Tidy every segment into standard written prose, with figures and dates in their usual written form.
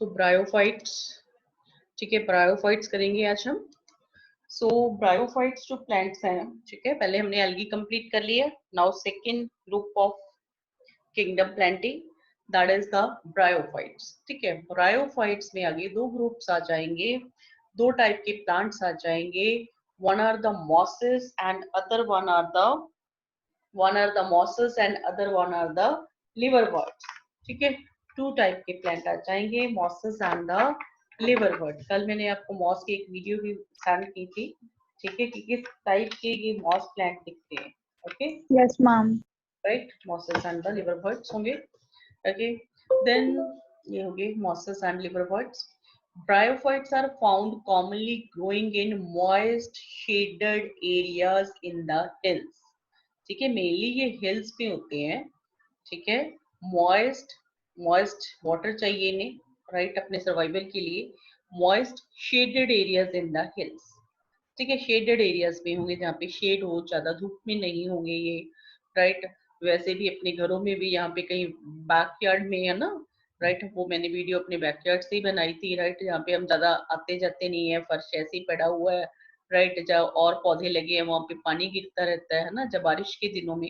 सो bryophytes, ठीक है, bryophytes करेंगे आज हम। सो ब्रायोफाइट्स जो प्लांट्स हैं, ठीक है, पहले हमने एल्गी कंप्लीट कर लिया। Now second group of kingdom planting, that is the bryophytes. ठीक है, ब्रायोफाइट्स में आगे दो ग्रुप्स आ जाएंगे, दो टाइप के प्लांट्स आ जाएंगे। One are the mosses and other one are the mosses and other one are the liverworts. ठीक है, टू टाइप के प्लांट आ जाएंगे, मॉसेस एंड द लिवरवर्ट। कल मैंने आपको मॉस की एक वीडियो भी सेंड की थी, ठीक है, कि किस टाइप के ये मॉस प्लांट दिखते हैं। Okay, Yes, ma'am. Right, mosses and the liverworts होंगे। ओके, देन ये होंगे mosses and liverworts. Bryophytes are found commonly growing in moist shaded areas in the hills। ठीक है, मेनली ये हिल्स पे होते हैं। ठीक है, मॉइस्ट मॉइस्ट वाटर चाहिए इन्हें, राइट, अपने सर्वाइवल के लिए। Moist shaded areas in the hills, ठीक है, शेडेड एरियाज में होंगे जहाँ पे शेड हो, ज्यादा धूप में नहीं होंगे ये, राइट। वैसे भी अपने घरों में भी यहाँ पे कहीं बैकयार्ड में है ना, राइट, वो मैंने वीडियो अपने बैकयार्ड से ही बनाई थी, राइट, जहाँ पे हम ज्यादा आते जाते नहीं है, फर्श ऐसे ही पड़ा हुआ है, राइट, जहाँ और पौधे लगे हैं वहां पे पानी गिरता रहता है ना, जब बारिश के दिनों में,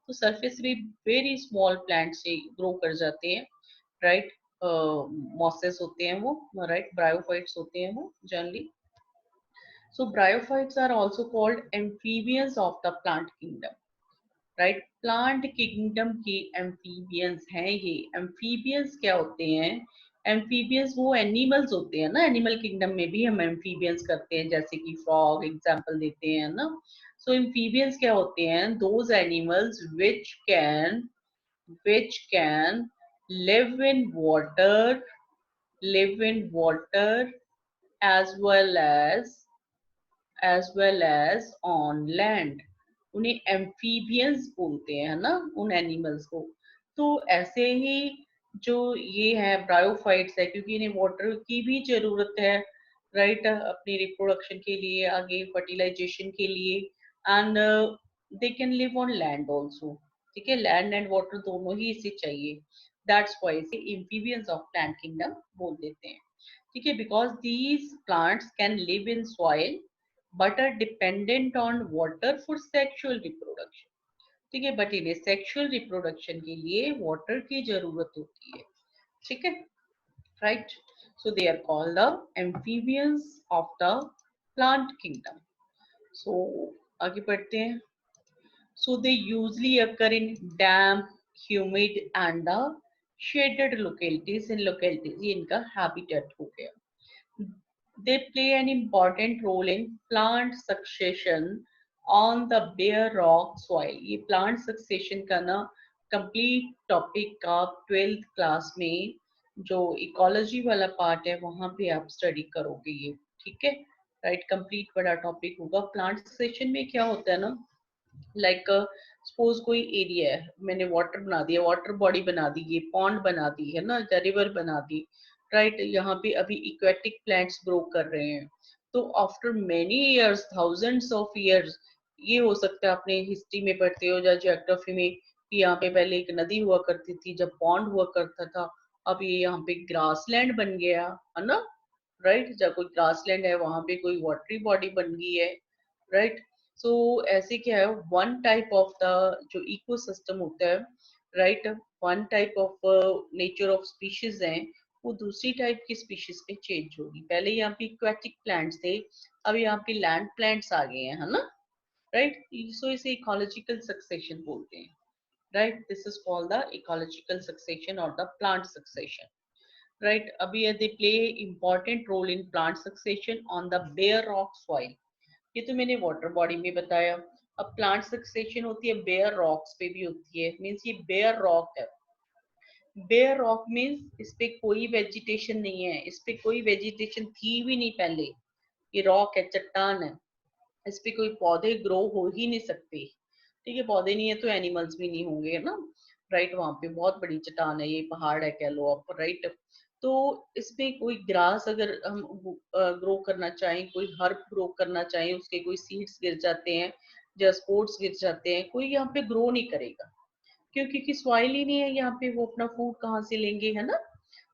तो सरफेस भी वेरी स्मॉल प्लांट से ग्रो कर जाते हैं, राइट। मॉसेस होते हैं वो, राइट, ब्रायोफाइट्स होते हैं वो generally. So bryophytes are also called amphibians of the plant kingdom, right? Plant kingdom के amphibians हैं ये। amphibians क्या होते हैं? amphibians वो animals होते हैं ना, animal kingdom में भी हम amphibians करते हैं, जैसे कि frog example देते हैं ना। So amphibians क्या होते हैं? Those animals which can live in water, live in water as well as on land। उन्हें एम्फीबियंस बोलते हैं, है ना, उन एनिमल्स को। तो ऐसे ही जो ये है ब्रायोफाइट्स है, क्योंकि इन्हें वाटर की भी जरूरत है, राइट, अपनी रिप्रोडक्शन के लिए, आगे फर्टिलाइजेशन के लिए, and they can live on land also. ठीक है, लैंड एंड वाटर दोनों ही इसे चाहिए, दैट्स वाई इसे एम्फीबियंस ऑफ प्लांट किंगडम बोल देते हैं। ठीक है, because these plants can live in soil but are dependent on water for sexual reproduction। ठीक है, बट इन्हें सेक्सुअल रिप्रोडक्शन के लिए वाटर की जरूरत होती है। ठीक है, right. So they are called the amphibians of the plant kingdom. So आगे बढ़ते हैं। So they usually occur in damp, humid and the shaded localities. इन लोकेलिटीज ये इनका हैबिटेट हो गया। They play an important role in plant succession on the bare rock soil। ये plant succession का ना complete topic का 12th क्लास में जो इकोलॉजी वाला पार्ट है वहां पे आप स्टडी करोगे ये। ठीक है, राइट, कंप्लीट बड़ा टॉपिक होगा। प्लांट सक्सेशन में क्या होता है ना, लाइक सपोज कोई एरिया है, मैंने वाटर बना दिया, वाटर बॉडी बना दी, ये पॉन्ड बना दी है ना, रिवर बना दी, राइट, यहाँ पे अभी इक्वेटिक प्लांट्स ग्रो कर रहे हैं। तो after many years, thousands of years, ये हो सकता है आपने हिस्ट्री में पढ़ते हो या जियोग्राफी में, कि यहाँ पे पहले एक नदी हुआ करती थी, जब पॉन्ड हुआ करता था, अब ये यहाँ पे ग्रासलैंड बन गया, है ना, राइट, जब कोई ग्रासलैंड है वहां पे कोई वाटरी बॉडी बन गई है, राइट। सो ऐसे क्या है, वन टाइप ऑफ द जो इकोसिस्टम होता है, right, one type of nature of species है, वो दूसरी टाइप की स्पीशीज पे चेंज होगी। पहले यहाँ पे इक्वेटिक प्लांट्स थे, अब यहाँ पे लैंड प्लांट्स आ गए हैं, है ना, राइट। सो इसे इकोलॉजिकल सक्सेशन बोलते हैं, right, this is called the ecological succession और द प्लांट सक्सेशन, राइट। अभी they play important role in plant succession on the bare rock soil. ये तो मैंने वाटर बॉडी में बताया। अब प्लांट सक्सेशन होती है बेयर रॉक्स पे भी होती है, मीन्स ये बेयर रॉक है। बेयर रॉक मीन्स इस पे कोई वेजिटेशन नहीं है, इस पे कोई वेजिटेशन थी भी नहीं पहले, ये रॉक है, चट्टान है, इस पे कोई पौधे ग्रो हो ही नहीं सकते। ठीक है, पौधे नहीं है तो एनिमल्स भी नहीं होंगे, है ना, राइट। वहां पे बहुत बड़ी चट्टान है, ये पहाड़ है कह लो आप, राइट। तो इसमें कोई ग्रास अगर हम ग्रो करना चाहें, कोई हर्ब ग्रो करना चाहें, उसके कोई सीड्स गिर जाते हैं या स्पोर्ट्स गिर जाते हैं, कोई यहाँ पे ग्रो नहीं करेगा, क्योंकि सॉइल ही नहीं है यहाँ पे, वो अपना फूड कहाँ से लेंगे, है ना,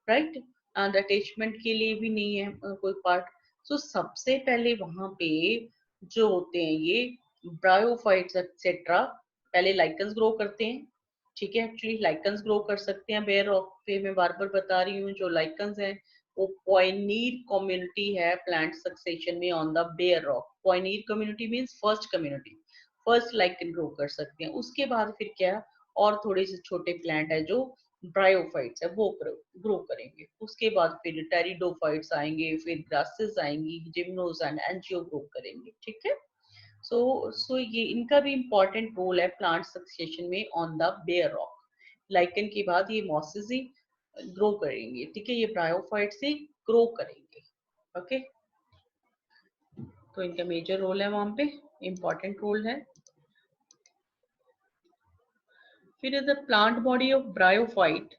राइट। एंड अटैचमेंट के लिए भी नहीं है कोई पार्ट। सो सबसे पहले वहां पे जो होते हैं ये ब्रायोफाइट्स एक्सेट्रा, पहले लाइकन्स ग्रो करते हैं। ठीक है, एक्चुअली लाइकन्स ग्रो कर सकते हैं बेयर रॉक पे, मैं बार बार बता रही हूँ। जो लाइकन्स हैं वो पॉइनीर कम्युनिटी है प्लांट सक्सेशन में on the bare rock. Pioneer community means first community, first lichen grow कर सकते हैं। उसके बाद फिर क्या, और थोड़े से छोटे प्लांट है जो ब्रायोफाइट्स है वो ग्रो करेंगे। उसके बाद फिर टेरिडोफाइट्स आएंगे, फिर ग्रासेस आएंगी, जिम्नोस एंड एंजियो ग्रो करेंगे। ठीक है, सो ये इनका भी इम्पोर्टेंट रोल है प्लांट सक्सेशन में on the bare rock. Lichen के बाद ये मॉसेस ही ग्रो करेंगे। ठीक है, ये ब्रायोफाइट से ग्रो करेंगे। ओके, तो इनका मेजर रोल है वहां पे, इम्पोर्टेंट रोल है। फिर the plant body of bryophyte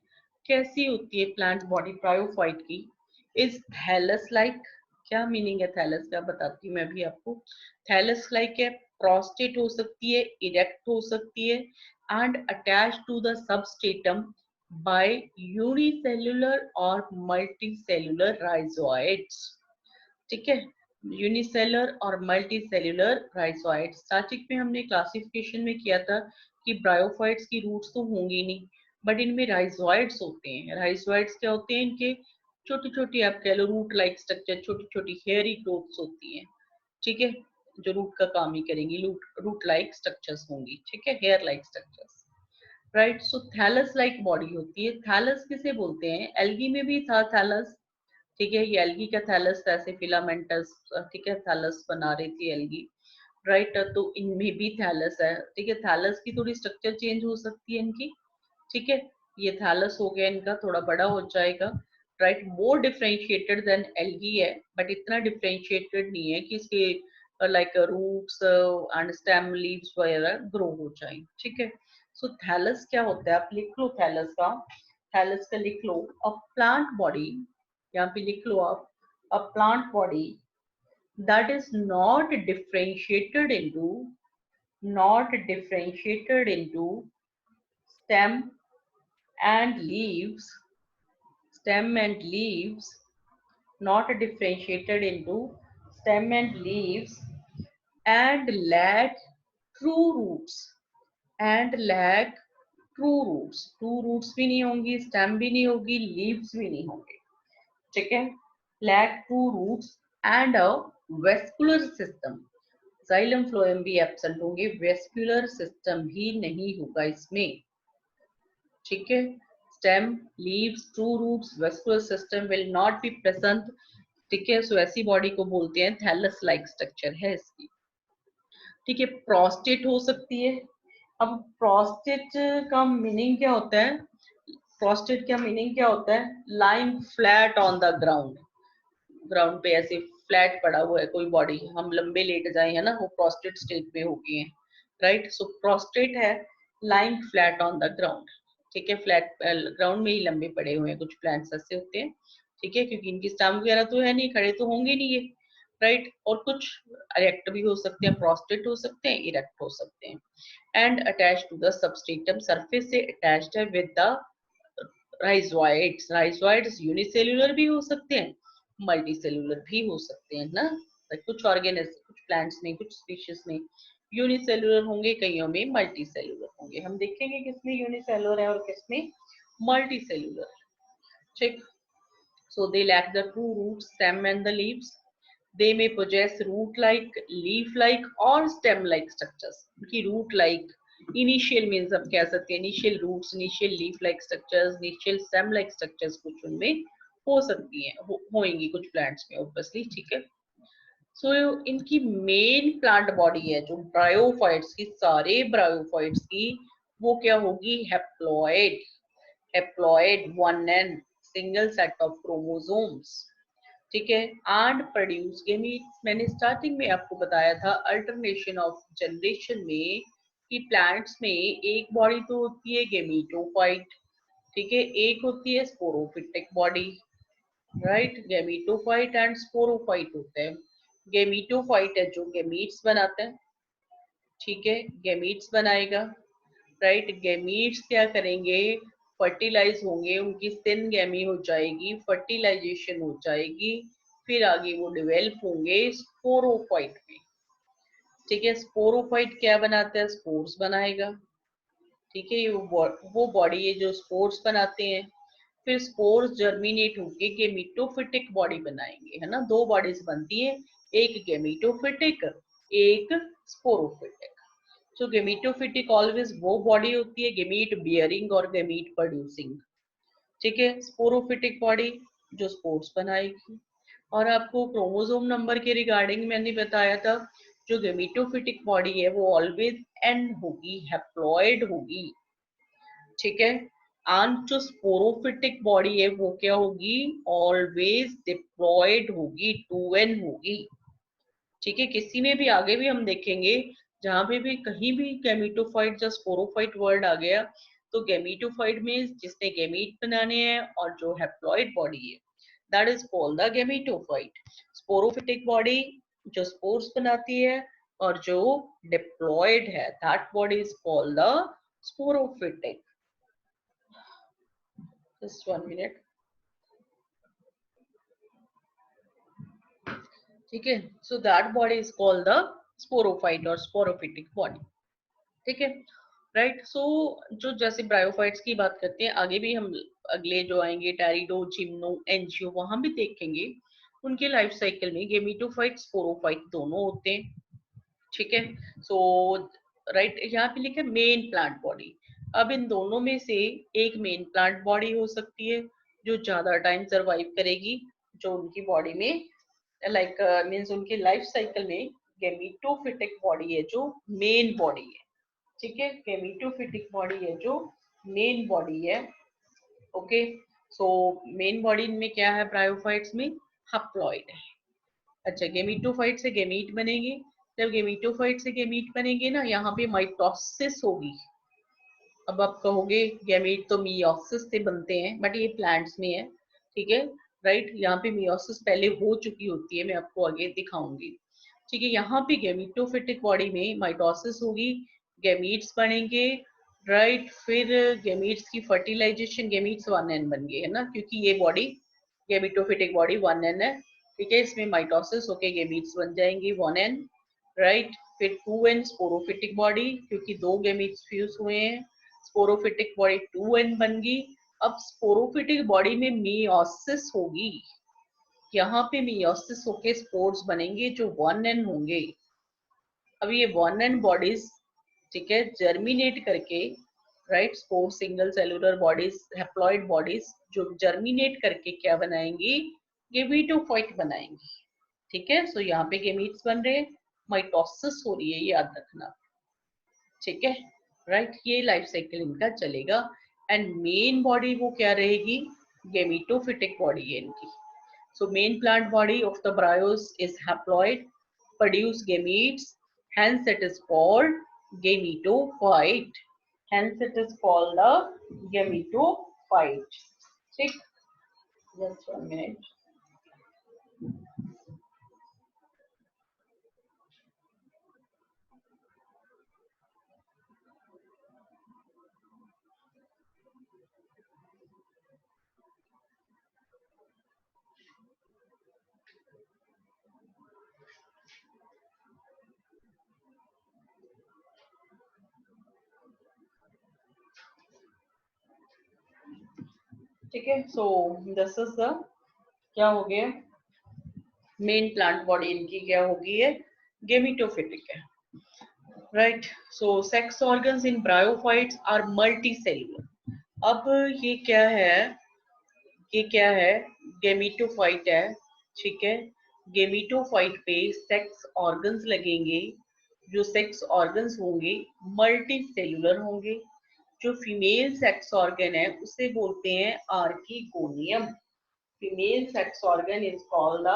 कैसी होती है? प्लांट बॉडी ब्रायोफाइट की इज थैलस लाइक। क्या मीनिंग है थैलस का, बताती हूँ मैं भी आपको। थैलस लाइक है, प्रोस्टेट हो सकती है, इरेक्ट हो सकती है, and attach to the substratum by unicellular और मल्टीसेल्युलर राइजोइड्स। ठीक है, यूनिसेलर और मल्टी सेल्यूलर राइजोइड। स्टार्टिंग में हमने क्लासिफिकेशन में किया था कि ब्रायोफाइट्स की रूट्स तो होंगी नहीं, बट इनमें राइजोइड्स होते हैं। राइजोइड्स क्या होते हैं? इनके छोटी छोटी, आप कह लो रूट लाइक स्ट्रक्चर, छोटी छोटी हेयरी ग्रोथ्स होती हैं। ठीक है, जो रूट का काम ही करेंगी, रूट लाइक स्ट्रक्चर्स होंगी। ठीक है, हेयर लाइक स्ट्रक्चर्स। राइट, सो थैलस लाइक बॉडी होती है। थैलस किसे बोलते हैं? एल्गी में भी था थैलस। ठीक है, ये एल्गी का थैलस ऐसे फिलामेंटस, ठीक है, थैलस बना रही थी एल्गी। राइट, तो इनमें भी थैलस है। ठीक है, थैलस की थोड़ी स्ट्रक्चर चेंज हो सकती है इनकी। ठीक है, ये थैलस हो गया इनका, थोड़ा बड़ा हो जाएगा। Right, more differentiated than algae है, बट इतना डिफरेंशिएटेड नहीं है कि इसके like roots and stem leaves वगैरह ग्रो हो जाए। ठीक है, सो थैलस क्या होता है, आप लिख लो थैलस का। थैलस का लिख लो, अ प्लांट बॉडी, यहाँ पे लिख लो आप, a plant body that is not differentiated into stem and leaves, stem and leaves, not differentiated into stem and leaves, and lack true roots, and lack true roots। true roots भी नहीं होंगी, stem भी नहीं होगी, leaves भी नहीं होंगे। ठीक है, lack true roots and a vascular system। Xylem phloem भी एब्सेंट होंगे, वेस्कुलर सिस्टम भी नहीं होगा इसमें। ठीक है, stem, leaves, true roots, vascular system will not be present. ठीक है, सो ऐसी बॉडी को बोलते हैं थैलस लाइक स्ट्रक्चर है इसकी। ठीक है, प्रोस्टेट हो सकती है। अब प्रोस्टेट का मीनिंग क्या होता है? प्रोस्टेट का मीनिंग क्या होता है? Lying flat on the ground. Ground पे ऐसे फ्लैट पड़ा हुआ है कोई बॉडी, हम लंबे लेट जाए है ना, वो प्रोस्टेट स्टेट में होगी है। राइट, सो प्रोस्टेट है lying flat on the ground. ठीक है, फ्लैट ग्राउंड में ही लंबे पड़े हुए हैं, कुछ प्लांट्स ऐसे होते हैं। ठीक है, क्योंकि इनकी स्टैम वगैरह तो है नहीं, खड़े तो होंगे नहीं ये। राइट, और कुछ इरेक्ट भी हो सकते हैं, प्रोस्टेट हो सकते हैं, इरेक्ट हो सकते हैं। And attach to the substratum, surface से अटैच्ड है with the rhizoids. Rhizoids unicellular भी हो सकते हैं, मल्टी सेल्यूलर भी हो सकते हैं ना। कुछ ऑर्गेनिज्म, कुछ प्लांट्स में, कुछ स्पीशीज में यूनिसेल्युलर होंगे, कईयों में मल्टी सेल्यूलर होंगे। हम देखेंगे किसमें यूनिसेल्युलर है और किसमें मल्टी सेल्यूलर। ठीक, so they lack the true roots, stem and the leaves. They may possess root like, leaf like or stem like structures। उनकी root like, initial means हम कह सकते हैं initial roots, initial leaf like structures, initial stem like structures कुछ उनमें हो सकती हैं, होंगी कुछ plants में obviously। ठीक है, सो इनकी मेन प्लांट बॉडी है जो ब्रायोफाइट्स की, सारे ब्रायोफाइट्स की, वो क्या होगी? Haploid. Haploid, one n, single set of chromosomes. ठीक है, एंड प्रोड्यूस गेमीट्स। मैंने स्टार्टिंग में आपको बताया था अल्टरनेशन ऑफ जनरेशन में कि प्लांट्स में एक बॉडी तो होती है गेमीटोफाइट। ठीक है, एक होती है sporophytic body. Right, gametophyte and sporophyte होते हैं। गेमीटोफाइट है जो गेमीट्स बनाता है। ठीक है, गेमीट्स बनाएगा। राइट, गेमीट्स क्या करेंगे? फर्टिलाइज होंगे, उनकी सिनगेमी हो जाएगी, फर्टिलाइजेशन हो जाएगी, फिर आगे वो डेवलप होंगे स्पोरोफाइट में। ठीक है, स्पोरोफाइट क्या बनाता है? स्पोर्स बनाएगा। ठीक है, वो बॉडी है जो स्पोर्स बनाते हैं। फिर स्पोर्स जर्मिनेट होके गेमिटोफिटिक बॉडी बनाएंगे, है ना। दो बॉडीज बनती है, एक गेमिटोफिटिक, एक स्पोरोफिटिक। सो गेमिटोफिटिक ऑलवेज वो बॉडी होती है गेमीट बियरिंग और गेमीट प्रोड्यूसिंग। ठीक है, स्पोरोफिटिक बॉडी जो स्पोर्स बनाएगी। और आपको क्रोमोसोम नंबर के रिगार्डिंग मैंने बताया था, जो गेमिटोफिटिक बॉडी है वो ऑलवेज एंड होगी, हैप्लॉइड होगी। ठीक है, एंड जो स्पोरोफिटिक बॉडी है वो क्या होगी? ऑलवेज डिप्लॉयड होगी, 2n होगी। ठीक है, किसी में भी आगे भी हम देखेंगे, जहां पे भी कहीं भी गैमीटोफाइट या स्पोरोफाइट वर्ड आ गया, तो गैमीटोफाइट में जिसने गैमीट बनाने हैं और जो हैप्लॉइड बॉडी है, that is called the gametophyte. Sporophytic body जो स्पोर्स बनाती है और जो डिप्लॉयड है, that body is called the sporophytic. Just 1 minute। ठीक है, so that body is called the sporophyte और स्पोरोफिटिक बॉडी। ठीक है, राइट। सो जो जैसे ब्रायोफाइट्स की बात करते हैं, आगे भी हम अगले जो आएंगे टेरिडो, जिम्नो, एंजियो, वहां भी देखेंगे उनके लाइफ साइकिल में गेमिटोफाइट स्पोरोफाइट दोनों होते हैं। ठीक है, सो राइट, यहाँ पे लिखा है मेन प्लांट बॉडी। अब इन दोनों में से एक मेन प्लांट बॉडी हो सकती है जो ज्यादा टाइम सरवाइव करेगी, जो उनकी बॉडी में लाइक मीन्स उनकी लाइफ साइकिल में गेमिटोफिटिक बॉडी है जो मेन बॉडी है। ठीक है, गेमिटोफिटिक बॉडी है जो मेन बॉडी है। ओके, सो मेन बॉडी में क्या है ब्रायोफाइट्स में? हप्लॉइड है। अच्छा, गेमिटोफाइट से गेमीट बनेंगे। जब गेमिटोफाइट से गेमीट बनेंगे ना, यहाँ पे माइटोसिस होगी। अब आप कहोगे गैमीट तो मियोसिस से बनते हैं, बट ये प्लांट्स में है। ठीक है, राइट, यहाँ पे मियोसिस पहले हो चुकी होती है, मैं आपको आगे दिखाऊंगी। ठीक है, यहाँ पे गैमीटोफिटिक बॉडी में माइटोसिस होगी, गैमीट्स बनेंगे। राइट, फिर गैमीट्स की फर्टिलाइजेशन, गैमीट्स 1n बन गए, है ना, क्योंकि ये बॉडी गैमीटोफिटिक बॉडी 1n है। ठीक है, इसमें माइटोसिस होके गैमीट्स बन जाएंगे 1n। राइट, फिर 2n स्पोरोफिटिक बॉडी, क्योंकि दो गैमीट्स फ्यूज हुए हैं, स्पोरोफिटिक बॉडी 2n बन गई। अब स्पोरोफिटिक बॉडी में मियोसिस होगी, यहाँ पे मियोसिस होके स्पोर्स बनेंगे जो 1n होंगे। अब ये 1n बॉडीज, ठीक है, जर्मिनेट करके, right, spore single cellular bodies, haploid bodies जो जर्मिनेट करके क्या बनाएंगी? गेमिटोफाइट बनाएंगी। ठीक है, सो यहाँ पे गेमीट्स बन रहे हैं, माइटोसिस हो रही है, ये याद रखना। ठीक है, राइट, ये लाइफ साइकिल इनका चलेगा। एंड मेन बॉडी वो क्या रहेगी? गेमिटोफिटिक बॉडी है इनकी। So main plant body of the bryos is haploid, produce gametes, hence it is called gametophyte, hence it is called the gametophyte। ठीक, just 1 minute। ठीक है, सो दिस इज द क्या हो गया? मेन प्लांट बॉडी इनकी क्या होगी? है गेमिटोफिटिक है। Right, so sex organs in bryophytes are multi cellular. अब ये क्या है? ये क्या है? गेमिटोफाइट है। ठीक है, गेमिटोफाइट पे सेक्स ऑर्गन्स लगेंगे। जो सेक्स ऑर्गन्स होंगे मल्टी सेल्यूलर होंगे। जो फीमेल सेक्स ऑर्गन है उसे बोलते हैं archegonium. Female sex organ is called the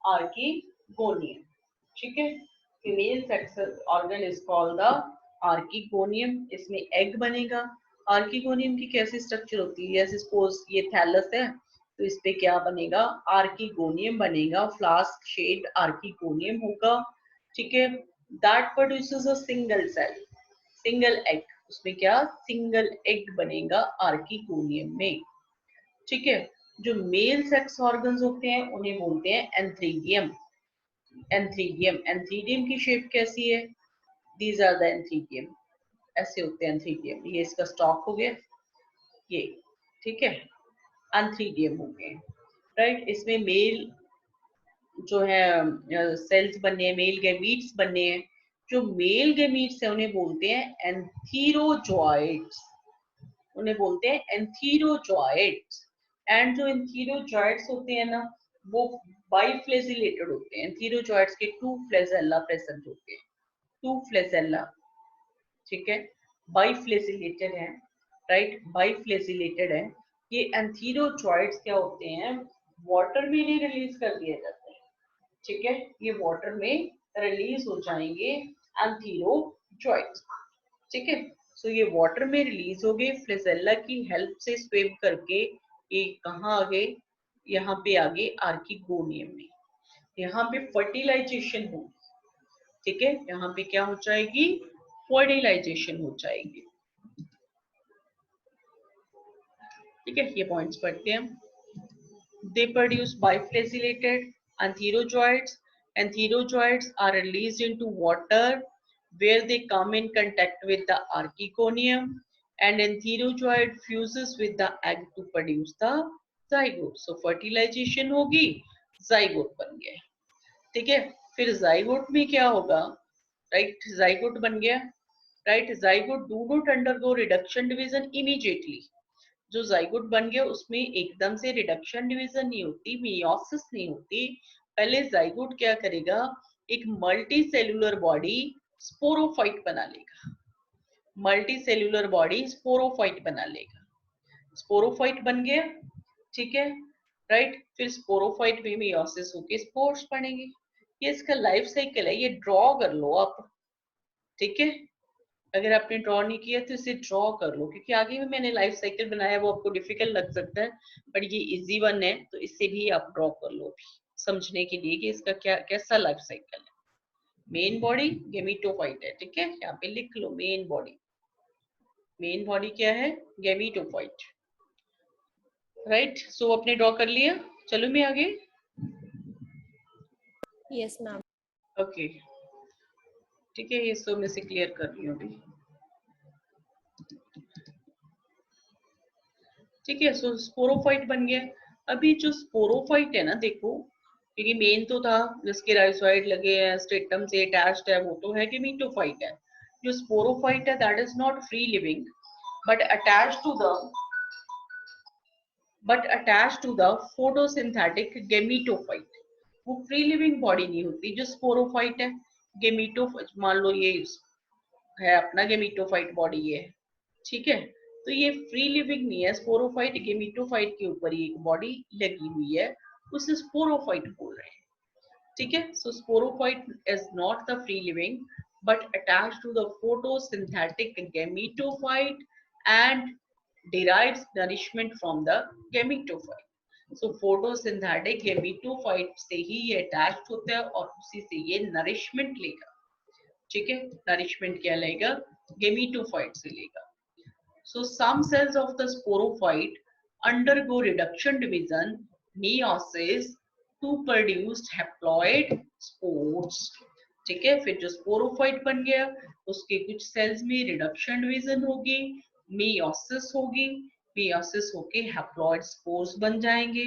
archegonium. ठीक है, female sex organ is called the archegonium. इसमें एग बनेगा। आर्कीगोनियम की कैसी स्ट्रक्चर होती है? जैसे सपोज ये थैलस है, तो इस पे क्या बनेगा? आर्कीगोनियम बनेगा, फ्लास्क शेड आर्कीगोनियम होगा। ठीक है, that produces a single cell, single egg. उसमें क्या सिंगल एग बनेगा आर्किगोनियम में, ठीक है। जो मेल सेक्स ऑर्गन्स होते हैं उन्हें बोलते हैं एंथ्रीडियम। एंथ्रीडियम की शेप कैसी है? दीज आर द एंथ्रीडियम, ऐसे होते हैं एंथ्रीडियम। ये इसका स्टॉक हो गया, ये, ठीक है, एंथ्रीडियम हो गए, राइट। इसमें मेल जो है सेल्स बनने हैं, मेल गैमीट्स बनने हैं। जो मेल गैमीट्स है उन्हें बोलते हैं एंथीरोजॉइड्स, उन्हें बोलते हैं एंथीरोजॉइड्स। एंड जो एंथीरोजॉइड्स होते हैं ना, वो बाइफ्लेजिलेटेड होते हैं। एंथीरोजॉइड्स के टू फ्लैजेला प्रेजेंट होते हैं, टू फ्लैजेला, ठीक है, बाइफ्लेजिलेटेड है, राइट, बाइफ्लेजिलेटेड है। ये एंथीरोजॉइड्स क्या होते हैं, वाटर में नहीं रिलीज कर दिए जाते हैं, ठीक है, ये वाटर में रिलीज हो जाएंगे एंथीरोजॉइड्स, ठीक है। सो ये वाटर में रिलीज हो गए फ्लेजेला की हेल्प से स्विम करके, ये कहाँ आ गए, यहाँ पे आ गए आर्किगोनियम में। यहाँ पे फर्टिलाइजेशन होगी, ठीक है, यहाँ पे क्या हो जाएगी, फर्टिलाइजेशन हो जाएगी, ठीक है। ये पॉइंट्स पढ़ते हैं हम। They produce biflagellated antherozoids. Antherozoids are released into water where they come in contact with the archegonium, and antherozoid fuses with the egg to produce the zygote. So fertilization होगी, zygote बन गया, ठीक है। फिर zygote में क्या होगा, right, zygote बन गया, right. zygote do not undergo reduction division immediately. जो जाइगोट बन गया उसमें एकदम से रिडक्शन डिवीजन नहीं होती, मियोसिस नहीं होती। पहले जाइगोट क्या करेगा, एक मल्टी सेलुलर बॉडी स्पोरोफाइट बना लेगा, मल्टी सेलुलर बॉडी स्पोरोफाइट बना लेगा, स्पोरोफाइट बन गया, ठीक है, राइट। फिर स्पोरोफाइट में मियोसिस होके स्पोर्स बनेंगे। ये इसका लाइफ साइकिल है, ये ड्रॉ कर लो आप, ठीक है। अगर आपने ड्रॉ नहीं किया तो इसे ड्रॉ कर लो, क्योंकि आगे भी मैंने लाइफ साइकिल बनाया, वो आपको डिफिकल्ट लग सकता है, बट ये इजी वन है, तो इससे भी आप ड्रॉ कर लो अभी समझने के लिए कि इसका क्या कैसा लाइफ साइकिल है। मेन बॉडी गेमिटोफाइट है, ठीक है, यहाँ पे लिख लो मेन बॉडी। मेन बॉडी क्या है, गेमिटोफाइट, राइट। सो आपने ड्रॉ कर लिया, चलो मैं आगे। Yes ma'am. ओके, ठीक है, ये सो मैं से क्लियर कर रही हूँ अभी, ठीक है। सो स्पोरोफाइट बन गया। अभी जो स्पोरोफाइट है ना, देखो, क्योंकि मेन तो था जिसके राइजोइड लगे हैं, स्टेटम से अटैच्ड है, वो तो है कि मीटोफाइट है। जो स्पोरोफाइट है that is not free living but attached to the photosynthetic gametophyte. वो फ्री लिविंग बॉडी नहीं होती जो स्पोरोफाइट है। गेमिटो, मान लो ये है अपना गेमिटोफाइट बॉडी ये है, ठीक है। तो ये फ्री लिविंग नहीं है, स्पोरोफाइट गेमिटोफाइट के ऊपर ही एक बॉडी लगी हुई है, उसे स्पोरोफाइट बोल रहे हैं, ठीक है। So sporophyte is not the free living but attached to the photosynthetic gametophyte and derives nourishment from the gametophyte. So photosynthetic gametophyte से ही ये अटैच्ड होता है और उसी से ये नरिशमेंट लेगा, ठीक है। नरिशमेंट क्या लेगा, गेमिटोफाइट से लेगा। So some cells of the sporophyte undergo reduction division, meiosis to produce haploid spores, ठीक है। फिर जो स्पोरोफाइट बन गया उसके कुछ सेल्स में रिडक्शन डिवीजन होगी, मेयोसिस होगी, मेयोसिस होके हैप्लॉइड स्पोर्स बन जाएंगे।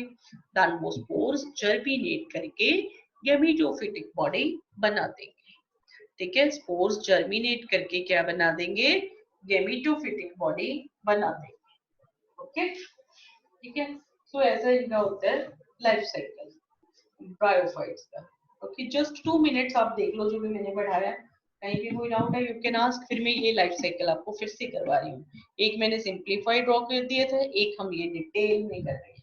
देन वो स्पोर्स जर्मिनेट करके गैमेटोफिटिक बॉडी बना देंगे, ठीक है। स्पोर्स जर्मिनेट करके क्या बना देंगे, गैमेटोफिटिक बॉडी बना देंगे, ओके, ठीक है। सो ऐसा इनका होता है लाइफ साइकिल ब्रायोफाइट्स का। ओके, जस्ट 2 मिनट्स आप देख लो जो भी मैंने पढ़ाया, कहीं भी कोई डाउट है यू कैन आस्क। फिर मैं ये लाइफ साइकिल आपको फिर से करवा रही हूँ। एक मैंने सिंप्लीफाइड ड्रॉ कर दिए थे, एक हम ये डिटेल में कर रहे हैं।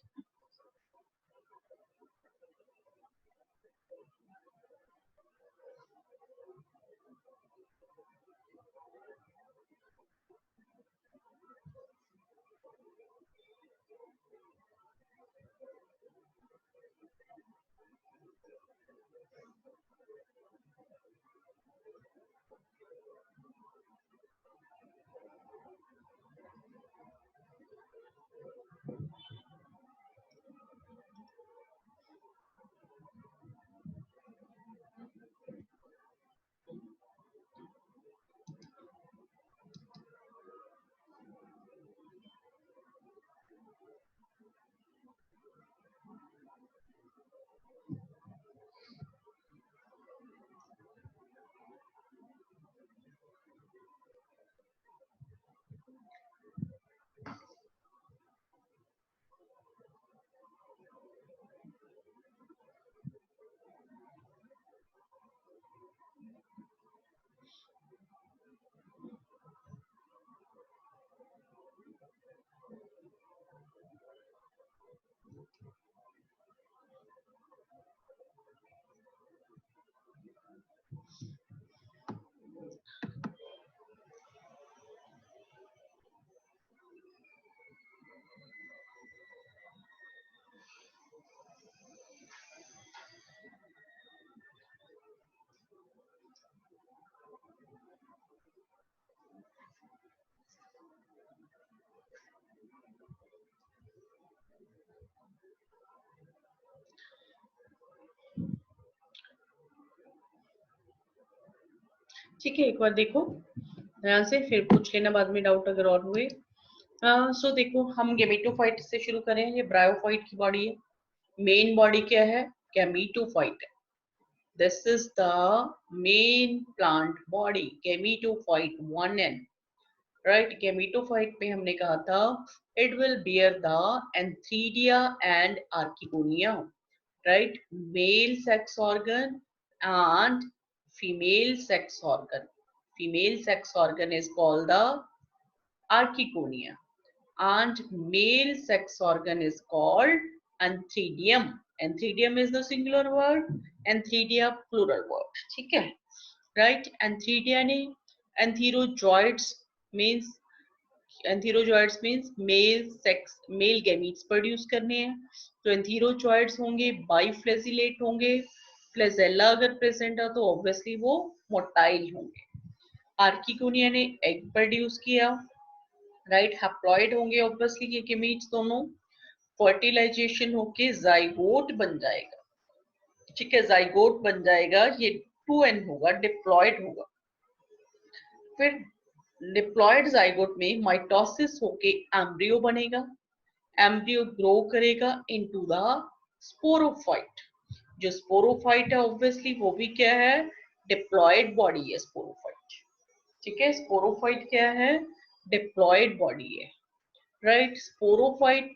ठीक है, एक बार देखो ध्यान से, फिर पूछ लेना बाद में डाउट अगर और हुए। सो देखो, हम गेमेटोफाइट से शुरू करें। ये ब्रायोफाइट की बॉडी है। मेन बॉडी क्या है? गेमेटोफाइट है। This is the main plant body, gametophyte 1N। Right, gametophyte में हमने कहा था it will bear the antheridia and archegonia. right, male sex organ and female sex organ. Female sex organ is called the archegonia and male sex organ is called antheridium. Antheridium is the singular word, antheridia plural word. ठीक है, right? Antheridia ने antherozoids means antherozoids means male gametes produce करने हैं। तो एंथीरोजॉइड्स होंगे, बाइफ्लेजिलेट होंगे। Flagella अगर present है तो ऑब्वियसली वो मोटाइल होंगे। आर्किगोनिया ने एग प्रोड्यूस किया, राइट। हैप्लॉइड होंगे ऑब्वियसली ये गैमीट्स दोनों। फर्टिलाइजेशन होके जाइगोट बन जाएगा। ठीक है, जाइगोट बन जाएगा, ये 2N होगा, डिप्लॉइड होगा। फिर डिप्लॉइड जाइगोट में माइटोसिस होके एम्ब्रियो बनेगा। एम्ब्रियो ग्रो करेगा इनटू द स्पोरोफाइट। जो स्पोरोफाइट है ऑब्वियसली वो भी क्या है? डिप्लॉइड बॉडी है स्पोरोफाइट। ठीक है, स्पोरोफाइट क्या है? डिप्लॉइड बॉडी है, राइट। स्पोरोफाइट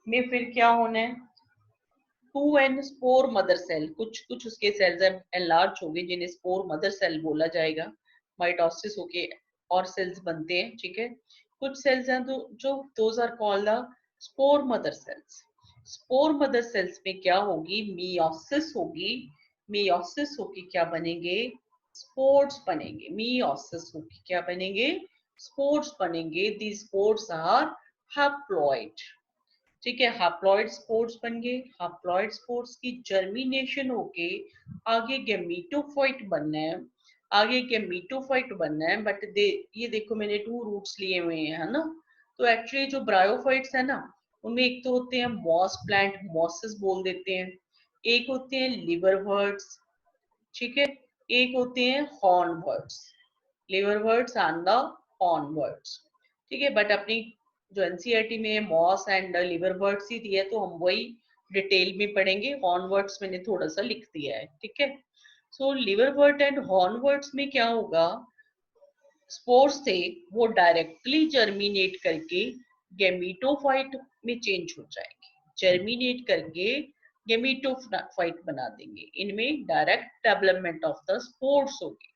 में फिर क्या होना है? 2N स्पोर मदर सेल, कुछ कुछ उसके सेल्स एनलार्ज हो गए जिन्हें स्पोर मदर सेल बोला जाएगा। माइटोसिस होके और सेल्स बनते हैं। ठीक है, कुछ सेल्स हैं तो जो those are called the spore mother cells. Spore mother cells में क्या होगी? मियोसिस होगी। मियोसिस होके क्या बनेंगे? स्पोर्स बनेंगे। मियोसिस होके क्या बनेंगे? स्पोर्स बनेंगे। दी स्पोर्स आर हैप्लॉइड। ठीक है, हैप्लॉइड स्पोर्स बन गए। हैप्लॉइड स्पोर्स की जर्मिनेशन होके आगे गैमीटोफाइट बनना है। आगे गैमीटोफाइट बनना है, बट ये देखो मैंने 2 रूट्स लिए हुए हैं, है ना। तो एक्चुअली जो ब्रायोफाइट्स है ना, उनमें एक तो होते हैं मॉस प्लांट, मॉसेस बोल देते हैं। एक होते हैं लिवरवर्ट्स, ठीक है। एक होते हैं हॉर्नवर्ट्स, लिवरवर्ट्स एंड द हॉर्नवर्ट्स। ठीक है, बट अपनी जो एनसीईआरटी में मॉस एंड लिवरवर्ट्स ही दिया है तो हम वही डिटेल में पढ़ेंगे। हॉर्नवर्ट्स मैंने थोड़ा सा लिख दिया है, ठीक है। सो लिवरवर्ट एंड हॉर्नवर्ट्स में क्या होगा? स्पोर्स से वो डायरेक्टली जर्मिनेट करके गैमीटोफाइट में चेंज हो जाएंगे। जर्मिनेट करके गैमीटोफाइट बना देंगे। इनमें direct development of the spores होगी।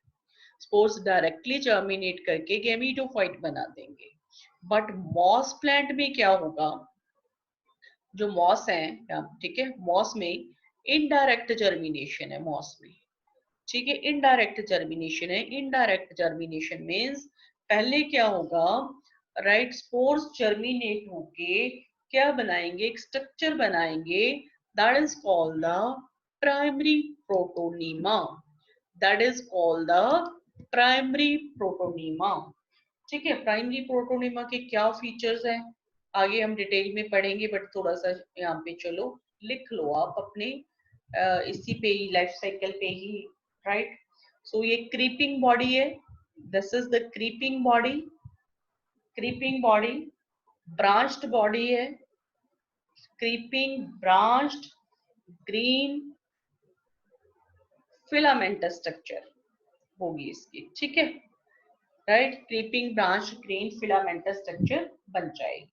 स्पोर्स डायरेक्टली जर्मिनेट करके गैमीटोफाइट बना देंगे। बट मॉस प्लांट में क्या होगा? जो मॉस है, ठीक है, मॉस में इनडायरेक्ट जर्मिनेशन है। मॉस में, ठीक है, इनडायरेक्ट जर्मिनेशन है। इनडायरेक्ट जर्मिनेशन मींस पहले क्या होगा? राइट, स्पोर्स जर्मिनेट होके क्या बनाएंगे? एक स्ट्रक्चर बनाएंगे, that is called the primary protonema. That is called the primary protonema. ठीक है, प्राइमरी प्रोटोनीमा के क्या फीचर्स हैं आगे हम डिटेल में पढ़ेंगे, बट थोड़ा सा यहाँ पे चलो लिख लो आप अपने इसी पे ही, लाइफ साइकिल पे ही, राइट। सो ये क्रीपिंग बॉडी है। This is the creeping body. Creeping body branched body है। Creeping branched green filamentous structure होगी इसकी, ठीक है, right. Creeping branch green filamentous structure बन जाएगी।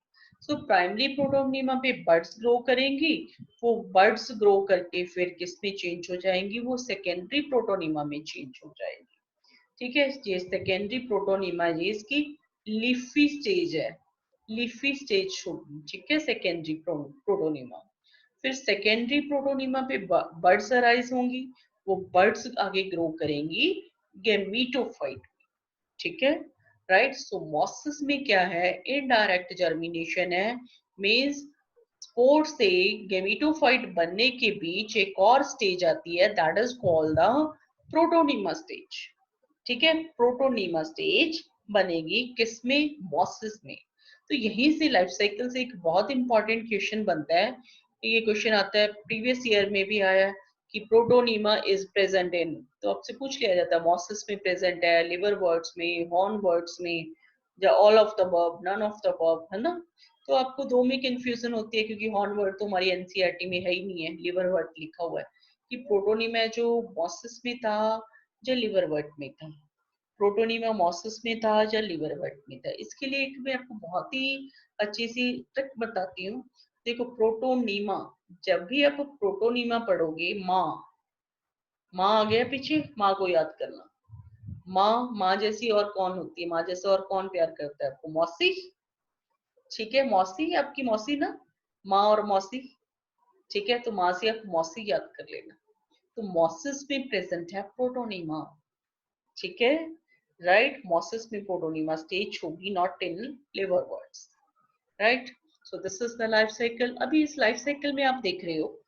सो प्राइमरी प्रोटोनिमा पे बर्ड्स ग्रो करेंगी। वो बर्ड्स ग्रो करके फिर किस में चेंज हो जाएंगी? वो सेकेंडरी प्रोटोनिमा में चेंज हो जाएगी। ठीक है, ये सेकेंडरी प्रोटोनिमा ये इसकी लीफी स्टेज है। लीफी स्टेज होगी, ठीक है, सेकेंडरी प्रोटोनिमा। फिर सेकेंडरी प्रोटोनिमा पे बर्ड्स अराइज होंगी। वो बर्ड्स आगे ग्रो करेंगी गैमीटोफाइट, ठीक है, राइट। सो मॉसिस में क्या है? इनडायरेक्ट जर्मिनेशन है। मींस स्पोर से गैमीटोफाइट बनने के बीच एक और स्टेज आती है, that is called the protonema stage. ठीक है, प्रोटोनिमा स्टेज बनेगी किसमें? मॉसिस में। तो यहीं से लाइफ साइकिल से एक बहुत इंपॉर्टेंट क्वेश्चन बनता है। ये क्वेश्चन आता है, प्रीवियस ईयर में भी आया है, कि प्रोटोनीमा इज प्रेजेंट इन, तो आपसे पूछ लिया जाता है मॉसिस में प्रेजेंट है, लिवर वर्ड्स में, हॉर्न वर्ड्स में, या all of the above, none of the above, है ना। तो आपको दो में कंफ्यूजन होती है क्योंकि हॉर्न वर्ड तो हमारी एनसीईआरटी में है ही नहीं है, लिवर वर्ड लिखा हुआ है कि प्रोटोनीमा जो मॉसिस में था या लिवर वर्ड में था, प्रोटोनीमा मॉसिस में था या लिवर वर्ड में था। इसके लिए एक मैं आपको बहुत ही अच्छी सी ट्रिक बताती हूँ। देखो प्रोटोनीमा, जब भी आप प्रोटोनीमा पढ़ोगे, माँ, माँ आ गया पीछे, माँ को याद करना। माँ, माँ जैसी और कौन होती है, माँ जैसे और कौन प्यार करता है आपको, मौसी। ठीक है, मौसी, आपकी मौसी ना, माँ और मौसी। ठीक है, तो माँ से आप मौसी याद कर लेना। तो मॉसिस में प्रेजेंट है प्रोटोनीमा। ठीक है, राइट, मॉसिस में प्रोटोनीमा स्टेज होगी, not in liver words, right. So this is the life cycle. अभी इस लाइफ साइकिल में आप देख रहे हो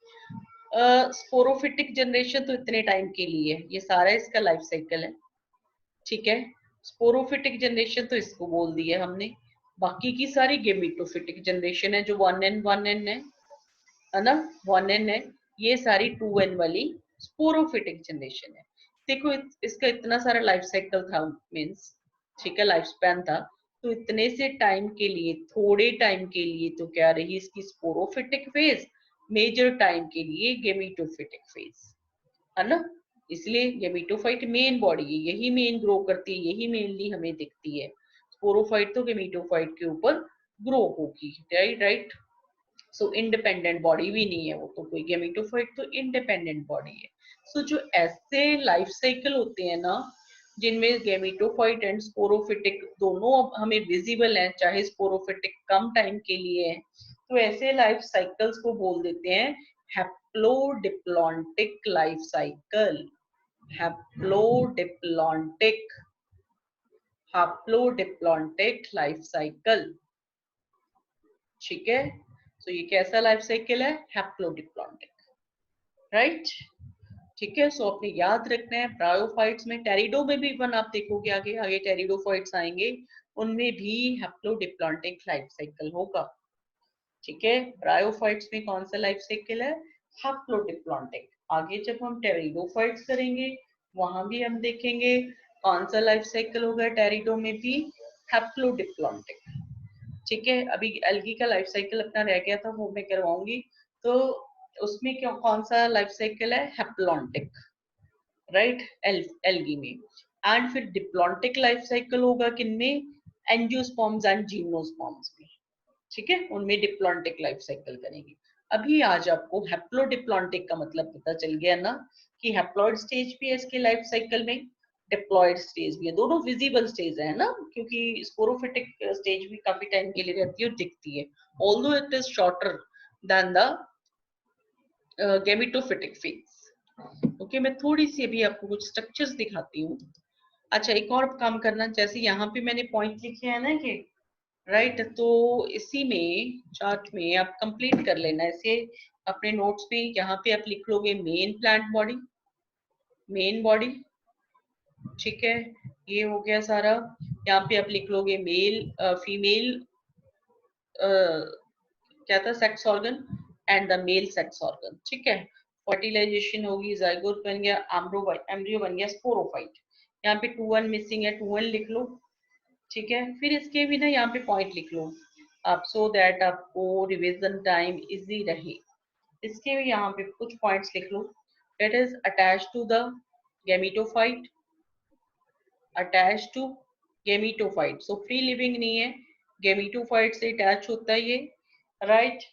स्पोरोफिटिक जनरेशन तो इतने टाइम के लिए है, ये सारा इसका लाइफ साइकिल है। ठीक है, स्पोरोफिटिक जनरेशन तो इसको बोल दिया हमने, बाकी की सारी गेमिटोफिटिक जनरेशन है जो 1n है ना, 1n है, ये सारी 2n वाली स्पोरोफिटिक जनरेशन है। देखो इसका इतना सारा लाइफ साइकिल था, मीन्स ठीक है लाइफ स्पैन था, तो इतने से टाइम के लिए, थोड़े टाइम के लिए तो क्या रही इसकी स्पोरोफिटिक फेज, मेजर टाइम के लिए गेमिटोफिटिक फेज, है ना। इसलिए गेमिटोफाइट मेन बॉडी है, यही मेन ग्रो करती है, यही मेनली हमें दिखती है। स्पोरोफाइट तो गेमिटोफाइट के ऊपर ग्रो होगी, राइट राइट। सो इंडिपेंडेंट बॉडी भी नहीं है वो, तो कोई गेमिटोफाइट तो इंडिपेंडेंट बॉडी है। सो जो ऐसे लाइफ साइकिल होते हैं ना, जिनमें गेमिटोफाइट एंड स्पोरोफिटिक दोनों अब हमें विजिबल हैं, चाहे स्पोरोफिटिक कम टाइम के लिए है, तो ऐसे लाइफ साइकिल्स को बोल देते हैं haplodiplontic life cycle. Haplodiplontic, haplodiplontic life cycle. ठीक है, तो ये कैसा लाइफ साइकिल है, हैप्लोडिप्लॉन्टिक, राइट। ठीक है, सो आपने याद रखना है ब्रायोफाइट्स में, टेरिडो में भी वन आप देखोगे, आगे आगे टेरिडोफाइट्स आएंगे, उनमें भी हैप्लोडिप्लॉन्टिक लाइफ साइकिल होगा। ठीक है, ब्रायोफाइट्स में कौन सा लाइफ साइकिल है, हैप्लोडिप्लॉन्टिक। आगे जब हम टेरिडोफाइट्स करेंगे वहां भी हम देखेंगे कौन सा लाइफ साइकिल होगा, टेरिडो में भी हैप्लोडिप्लॉन्टिक। ठीक है, अभी एल्गी का लाइफ साइकिल अपना रह गया था, वो मैं करवाऊंगी। तो उसमें क्यों कौन सा लाइफ साइकिल है, हैप्लॉन्टिक, राइट, एल्गी में। एंड फिर डिप्लॉन्टिक लाइफ साइकिल होगा किनमें, एंजियोस्पर्म्स एंड जिम्नोस्पर्म्स में। ठीक है, उनमें डिप्लॉन्टिक लाइफ साइकिल करेंगे। अभी आज आपको हैप्लोडिप्लॉन्टिक का मतलब पता चल गया ना, कि हैप्लॉइड स्टेज भी है इसके लाइफ साइकिल में, डिप्लॉयड स्टेज भी है, दोनों विजिबल स्टेज है ना, क्योंकि स्पोरोफिटिक स्टेज भी काफी टाइम के लिए रहती है और दिखती है, although it is shorter than the gametophytic phase. Okay, मैं थोड़ी सी अभी आपको कुछ स्ट्रक्चर्स दिखाती हूँ। अच्छा, एक और काम करना, जैसे यहाँ पे मैंने पॉइंट लिखे हैं ना कि राइट, तो इसी में चार्ट में आप कंप्लीट कर लेना इसे अपने नोट्स पे। यहाँ पे आप लिख लोगे main plant body, main body. ठीक है, ये हो गया सारा। यहाँ पे आप लिख लोगे मेल फीमेल क्या था, sex organ and the male sex organ. ठीक है, फर्टिलाइजेशन होगी, जाइगोट बन गया, एम्ब्रियो बन गया, स्पोरोफाइट। यहाँ पे 2 1 मिसिंग है, 2 1 लिख लो। ठीक है, फिर इसके भी ना यहाँ पे पॉइंट लिख लो आप, सो दैट आपको रिवीजन टाइम इजी रहे। इसके भी यहाँ पे कुछ पॉइंट्स लिख लो। That is attach to the gametophyte, attach to gametophyte, so free living नहीं है, गेमिटोफाइट से अटैच होता है ये, right.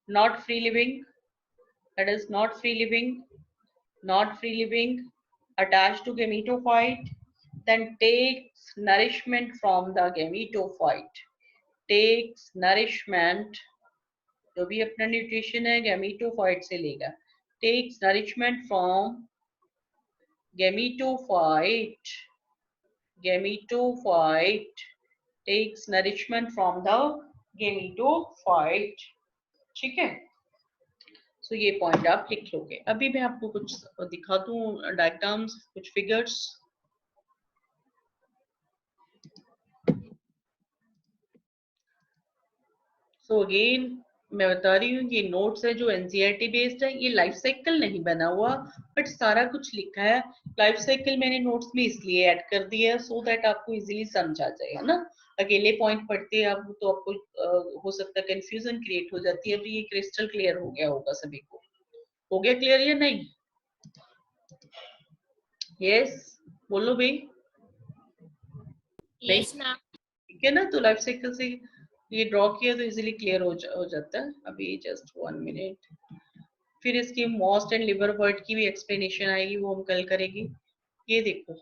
Not free living, that is not free living, not free living, attached to gametophyte, then takes nourishment from the gametophyte, takes nourishment, जो भी अपना nutrition है गैमीटोफाइट से लेगा, takes nourishment from gametophyte, gametophyte takes nourishment from the gametophyte। ठीक है, सो ये point आप लिख लोगे। अभी मैं आपको कुछ दिखा दूं डायग्राम्स, कुछ फिगर्स। सो अगेन मैं बता रही हूँ ये नोट्स है जो एनसीईआरटी बेस्ड है, ये लाइफ साइकिल नहीं बना हुआ, बट सारा कुछ लिखा है। लाइफ साइकिल मैंने नोट्स में इसलिए ऐड कर दिया है सो दैट आपको इजीली समझ आ जाए, है ना। अकेले पॉइंट पढ़ते हैं आप तो आपको हो सकता है कंफ्यूजन क्रिएट हो जाती है। अभी ये क्रिस्टल क्लियर हो गया होगा सभी को, हो गया क्लियर या नहीं? यस, बोलो भाई। नहीं, यस मैम। ठीक है ना, तो लाइफ साइकिल से ये ड्रॉ किया तो इजीली क्लियर हो जाता है। अभी जस्ट 1 मिनट, फिर इसकी मॉस्ट एंड लिवर वर्ड की भी एक्सप्लेनेशन आएगी, वो हम कल करेंगे। ये देखो,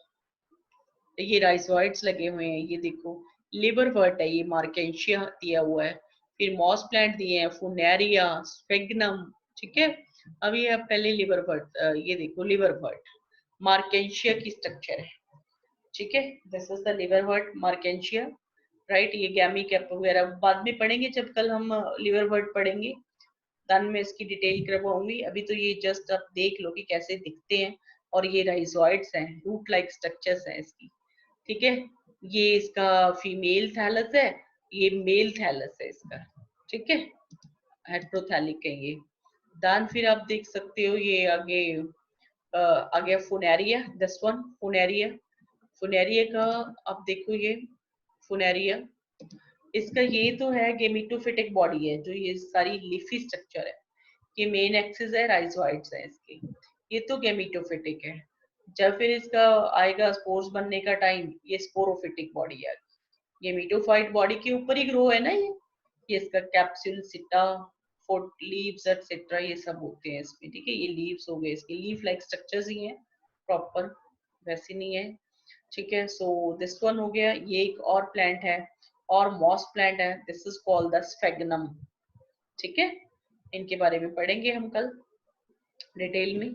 ये राइजोइड्स लगे हुए हैं, ये देखो लिवर वर्ट है, ये मार्केंशिया दिया हुआ है, फिर मॉस प्लांट दिए हैं, फुनेरिया, स्फेग्नम, ठीक है। अभी आप पहले लिवर वर्ट, ये देखो लिवर वर्ट मार्केंशिया की स्ट्रक्चर है, ठीक है। This is the liverwort Marchantia, right. ये गैमी कैप वगैरह बाद में पढ़ेंगे, जब कल हम लिवर वर्ट पढ़ेंगे देन मैं इसकी डिटेल करवाऊंगी। अभी तो ये जस्ट आप देख लो कि कैसे दिखते हैं। और ये राइजोइड्स हैं, रूट लाइक स्ट्रक्चर्स हैं इसकी, ठीक है। ये इसका फीमेल थैलस है, ये मेल थैलस है इसका, ठीक है। हेट्रोथैलिक है ये। दान फिर आप देख सकते हो ये आगे आ गया फुनेरिया, दिस वन फुनेरिया। फुनेरिया का आप देखो ये फुनेरिया, इसका ये तो है गेमिटोफिटिक बॉडी है, जो ये सारी लीफी स्ट्रक्चर है। ये मेन एक्सिस है, राइजोइड्स है इसके, ये तो गेमिटोफिटिक है। जब फिर इसका आएगा स्पोर्स बनने का टाइम, ये स्पोरोफिटिक बॉडी है। ये मीटोफाइट बॉडी के ऊपर ही ग्रो है ना ये इसका कैप्सूल सिटा, फुट लीव्स एटसेट्रा ये सब होते हैं इसमें, ठीक है। ये लीव्स हो गए, इसके लीफ लाइक स्ट्रक्चर्स ही हैं प्रॉपर, वैसे नहीं है, ठीक है। सो दिस वन हो गया। ये एक और प्लांट है, और मॉस प्लांट है, this is called the sphagnum, ठीक है। इनके बारे में पढ़ेंगे हम कल डिटेल में।